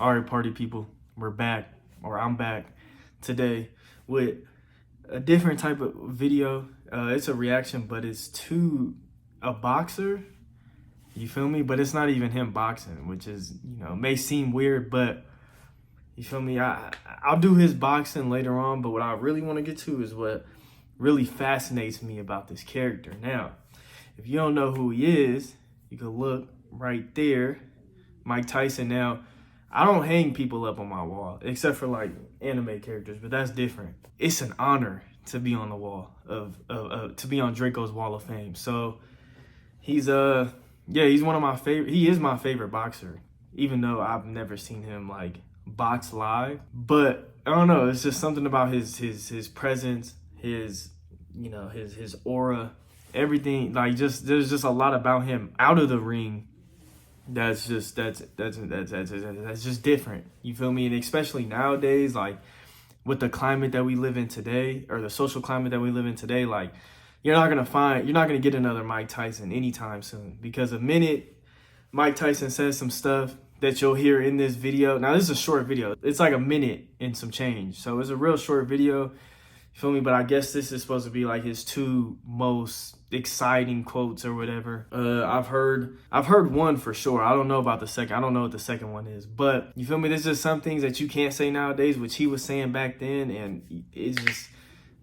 All right, party people, we're back, or I'm back today with a different type of video. It's a reaction, but it's to a boxer. You feel me? But it's not even him boxing, which is, may seem weird, but you feel me? I'll do his boxing later on, but what I really want to get to is what really fascinates me about this character. Now, if you don't know who he is, you can look right there, Mike Tyson. Now, I don't hang people up on my wall, except for like anime characters, but that's different. It's an honor to be on the wall to be on Draco's Wall of Fame. So he's one of my favorite. He is my favorite boxer, even though I've never seen him like box live. But I don't know, it's just something about his presence, his aura, everything. Like there's just a lot about him out of the ring that's just different. You feel me? And especially nowadays, like with the climate that we live in today, or the social climate that we live in today, like you're not gonna get another Mike Tyson anytime soon, because the minute Mike Tyson says some stuff that you'll hear in this video. Now, this is a short video. It's like a minute and some change. So it's a real short video. You feel me? But I guess this is supposed to be like his two most exciting quotes or whatever. I've heard one for sure. I don't know about the second. I don't know what the second one is. But you feel me? There's just some things that you can't say nowadays, which he was saying back then. And it's just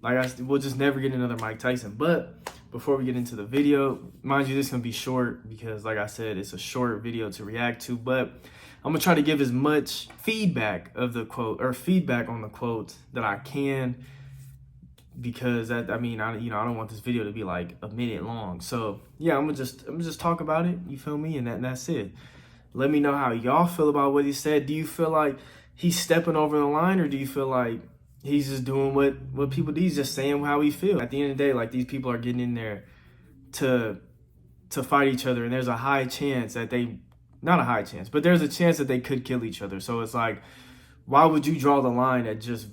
like, we'll just never get another Mike Tyson. But before we get into the video, mind you, this is going to be short because, like I said, it's a short video to react to. But I'm going to try to give as much feedback of the quote, or feedback on the quotes, that I can, because I don't want this video to be like a minute long. So yeah, I'm gonna just talk about it. You feel me? And that's it. Let me know how y'all feel about what he said. Do you feel like he's stepping over the line, or do you feel like he's just doing what people do? He's just saying how he feels. At the end of the day, like, these people are getting in there to fight each other, and there's a high chance that not a high chance, but there's a chance that they could kill each other. So it's like, why would you draw the line at just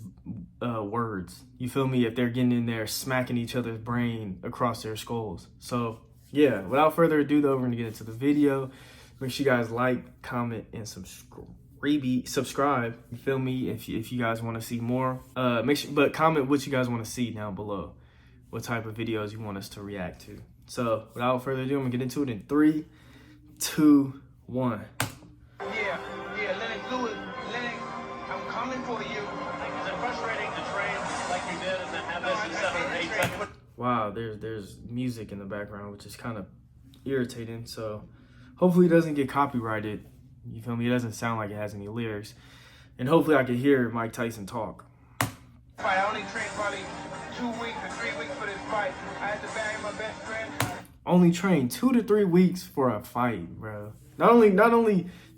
words? You feel me? If they're getting in there smacking each other's brain across their skulls. So yeah, without further ado though, we're gonna get into the video. Make sure you guys like, comment, and subscribe. You feel me? If you guys want to see more, but comment what you guys want to see down below, what type of videos you want us to react to. So without further ado, I'm gonna get into it in 3, 2, 1. Wow, there's music in the background, which is kind of irritating. So hopefully it doesn't get copyrighted. You feel me? It doesn't sound like it has any lyrics. And hopefully I can hear Mike Tyson talk. I only trained probably 2 weeks or 3 weeks for this fight. I had to bury my best friend. Only trained 2 to 3 weeks for a fight, bro. Not only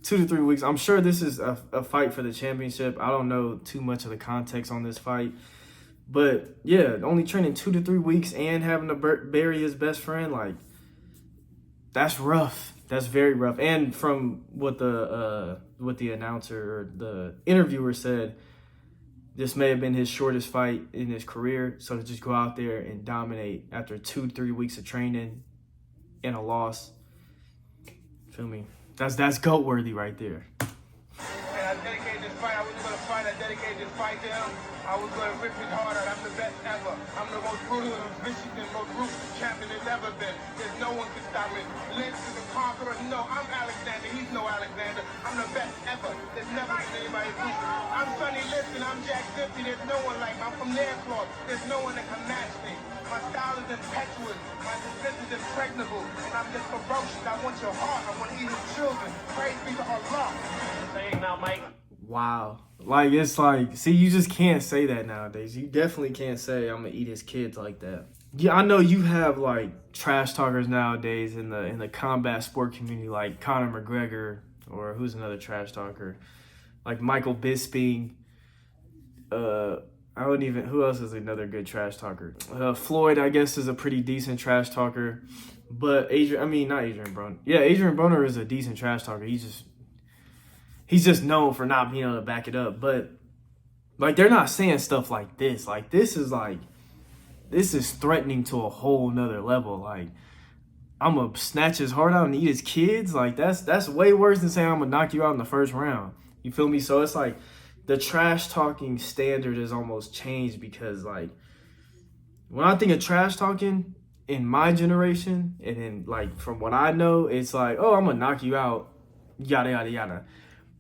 2 to 3 weeks. I'm sure this is a fight for the championship. I don't know too much of the context on this fight. But yeah, only training 2 to 3 weeks and having to bury his best friend, like, that's rough. That's very rough. And from what the announcer or the interviewer said, this may have been his shortest fight in his career. So to just go out there and dominate after 2 to 3 weeks of training and a loss, feel me? That's GOAT worthy right there. And I dedicated this fight. I was going to fight. I dedicated this fight to him. I was going to rip his heart out. I'm the best ever. I'm the most brutal and vicious and most ruthless champion there's ever been. There's no one can stop me. Lynch is a conqueror. No, I'm Alexander. He's no Alexander. I'm the best ever. There's never been anybody ruthless. I'm Sonny Liston. I'm Jack Dempsey. There's no one like me. I'm from Nairclaw. There's no one that can match me. My style is impetuous. My defense is impregnable. And I'm just ferocious. I want your heart. I want to eat your children. Praise be to Allah. Saying now, Mike. Wow. Like, it's like, see, you just can't say that nowadays. You definitely can't say I'm gonna eat his kids like that. Yeah, I know you have like trash talkers nowadays in the combat sport community, like Conor McGregor, or who's another trash talker, like Michael Bisping. Who else is another good trash talker? Floyd, I guess, is a pretty decent trash talker. But Adrian Broner. Yeah, Adrian Broner is a decent trash talker. He's just known for not being able to back it up. But like, they're not saying stuff like this. Like, this is threatening to a whole nother level. Like, I'm gonna snatch his heart out and eat his kids. Like, that's way worse than saying I'm gonna knock you out in the first round. You feel me? So it's like the trash talking standard is almost changed because like when I think of trash talking in my generation and in like from what I know, it's like, oh, I'm gonna knock you out, yada yada yada.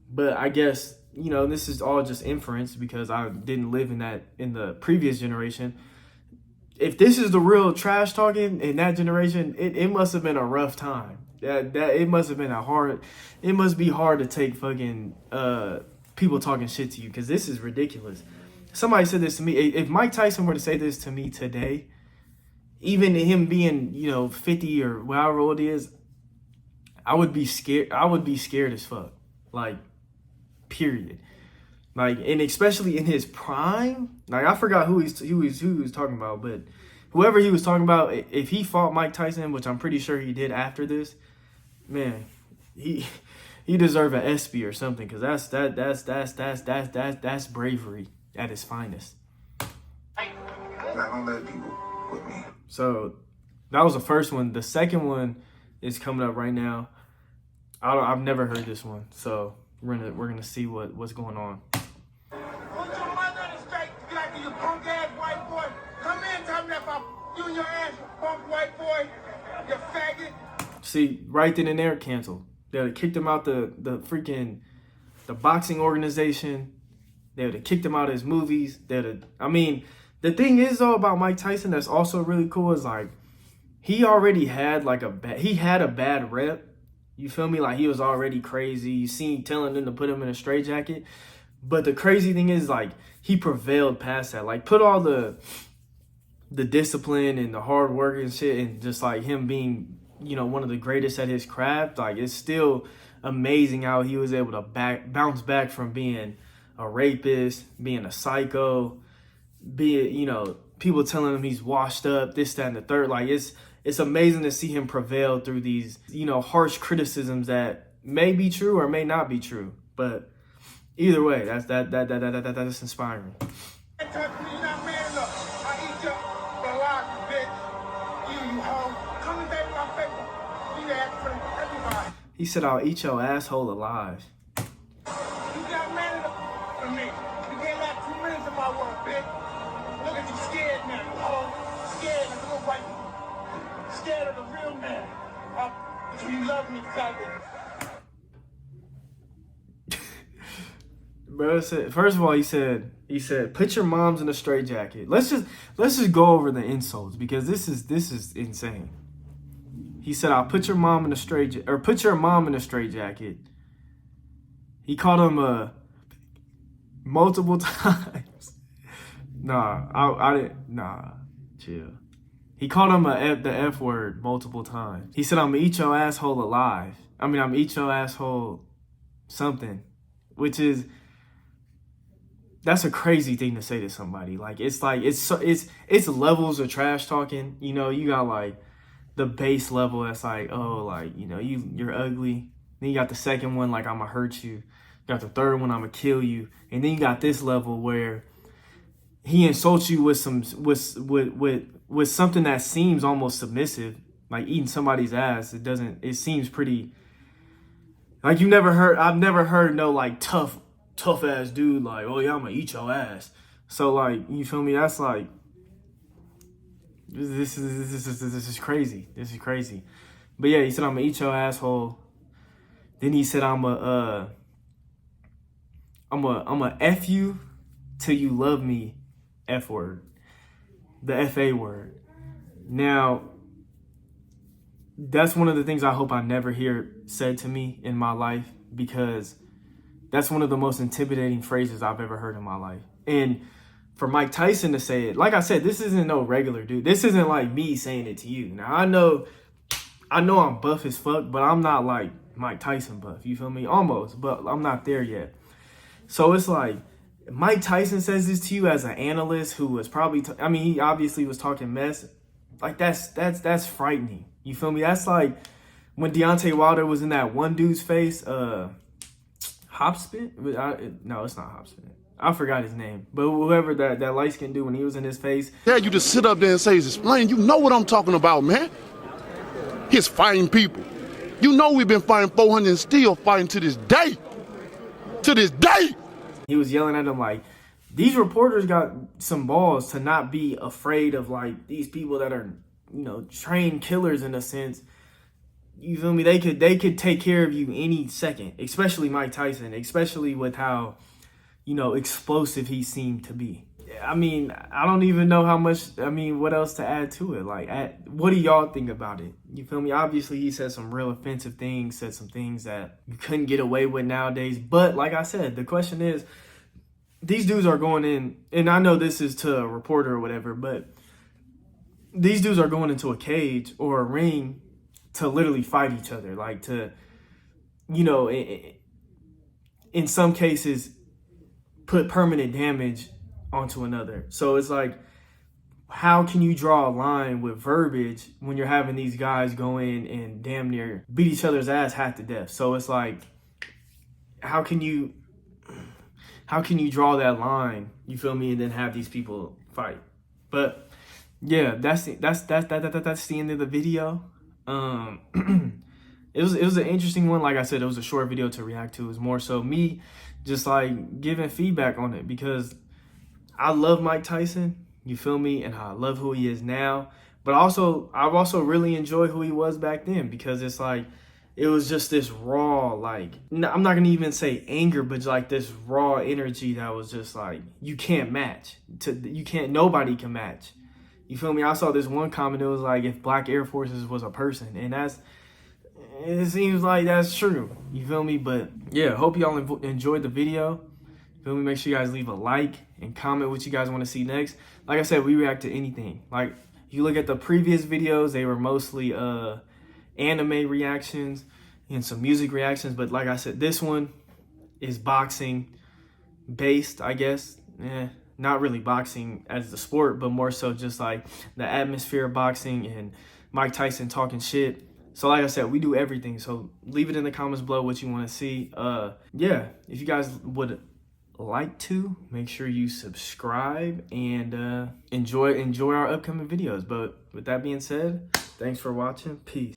But I guess, you know, this is all just inference because I didn't live in the previous generation. If this is the real trash talking in that generation, it must have been a rough time. That it must have been it must be hard to take fucking people talking shit to you because this is ridiculous. Somebody said this to me. If Mike Tyson were to say this to me today, even him being, you know, 50 or however old he is, I would be scared. I would be scared as fuck. Like, period. Like, and especially in his prime. Like, I forgot who he was talking about, but whoever he was talking about, if he fought Mike Tyson, which I'm pretty sure he did after this, man, he deserved an ESPY or something because that's bravery at its finest. I'm not gonna let people with me. So that was the first one. The second one is coming up right now. I've never heard this one, so we're gonna see what's going on. Put your mother on the straight, you like you punk ass white boy. Come in, tell me that if you and your ass, you punk white boy, you faggot. See, right then and there, canceled. They would have kicked him out the boxing organization. They would have kicked him out of his movies. I mean, the thing is though about Mike Tyson that's also really cool is like he already had like a bad rep. You feel me? Like he was already crazy. You seen telling them to put him in a straitjacket. But the crazy thing is like he prevailed past that. Like put all the discipline and the hard work and shit and just like him being, you know, one of the greatest at his craft. Like it's still amazing how he was able to bounce back from being a rapist, being a psycho, being, you know, people telling him he's washed up, this, that, and the third. Like it's amazing to see him prevail through these, you know, harsh criticisms that may be true or may not be true. But either way, that's inspiring. He said, "I'll eat your asshole alive." You got mad enough for me. You gave out 2 minutes of my work, bitch. Look at you scared now, you hoe. Scared like a little white. Scared of the real man. Do you love me, faggot? Bro said, first of all, he said, put your moms in a straitjacket. Let's just go over the insults because this is insane. He said, I'll put your mom in a straitjacket, or put your mom in a straitjacket. He called him multiple times. I didn't. Nah, chill. He called him the F word multiple times. He said, I'm gonna eat your asshole alive. I'm gonna eat your asshole something, which is, that's a crazy thing to say to somebody. Like, it's levels of trash talking. You know, you got like the base level that's like, oh, like, you know, you're ugly. Then you got the second one, like, I'm gonna hurt you. You got the third one, I'm gonna kill you. And then you got this level where he insults you with something that seems almost submissive, like eating somebody's ass. It seems pretty, like I've never heard no like tough ass dude like, oh yeah, I'm gonna eat your ass. So like, you feel me? That's like, this is crazy. This is crazy. But yeah, he said, I'm gonna eat your asshole. Then he said, I'm gonna F you till you love me, F word. The FA word. Now, that's one of the things I hope I never hear said to me in my life, because that's one of the most intimidating phrases I've ever heard in my life. And for Mike Tyson to say it, like I said, this isn't no regular dude. This isn't like me saying it to you. Now, I know I'm buff as fuck, but I'm not like Mike Tyson buff. You feel me? Almost, but I'm not there yet. So it's like, Mike Tyson says this to you as an analyst who was probably, he obviously was talking mess. Like, that's frightening. You feel me? That's like when Deontay Wilder was in that one dude's face, Hopspin? No, it's not Hopspin. I forgot his name. But whoever that light-skinned dude, when he was in his face. Yeah, you just sit up there and say, explain. You know what I'm talking about, man. He's fighting people. You know we've been fighting 400 and still fighting to this day. to this day. He was yelling at him like, these reporters got some balls to not be afraid of like these people that are, you know, trained killers in a sense. You feel me? They could take care of you any second, especially Mike Tyson, especially with how, you know, explosive he seemed to be. I mean, I don't even know how much, what else to add to it. Like, what do y'all think about it? You feel me? Obviously, he said some real offensive things, said some things that you couldn't get away with nowadays. But like I said, the question is, these dudes are going in, and I know this is to a reporter or whatever, but these dudes are going into a cage or a ring to literally fight each other. Like to, you know, in some cases, put permanent damage onto another. So it's like, how can you draw a line with verbiage when you're having these guys go in and damn near beat each other's ass half to death? So it's like, how can you draw that line, you feel me, and then have these people fight? But yeah, that's the end of the video. It was an interesting one. Like I said, it was a short video to react to. It was more so me just like giving feedback on it, because I love Mike Tyson, you feel me, and I love who he is now. But I've also really enjoyed who he was back then, because it's like, it was just this raw, like, I'm not gonna even say anger, but like this raw energy that was just like, you can't match. Nobody can match. You feel me? I saw this one comment, it was like, if Black Air Forces was a person, and it seems like that's true. You feel me? But yeah, hope y'all enjoyed the video. Feel me? Make sure you guys leave a like and comment what you guys want to see next. Like I said, we react to anything. Like, if you look at the previous videos, they were mostly anime reactions and some music reactions. But like I said, this one is boxing based, I guess. Not really boxing as the sport, but more so just like the atmosphere of boxing and Mike Tyson talking shit. So like I said, we do everything. So leave it in the comments below what you want to see. Yeah, if you guys would like to, make sure you subscribe and enjoy our upcoming videos. But with that being said, thanks for watching. Peace.